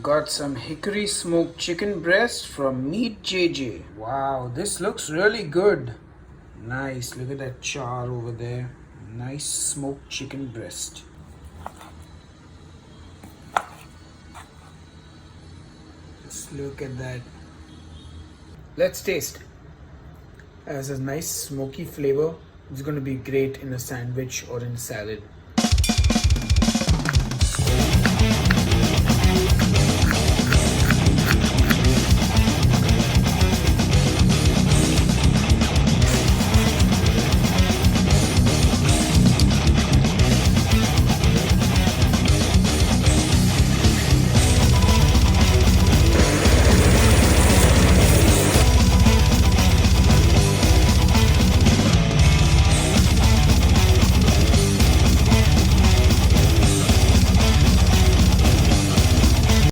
Got some hickory smoked chicken breast from Meat JJ. Wow, this looks really good. Nice, look at that char over there. Nice smoked chicken breast. Just look at that. Let's taste. It has a nice smoky flavor. It's going to be great in a sandwich or in salad.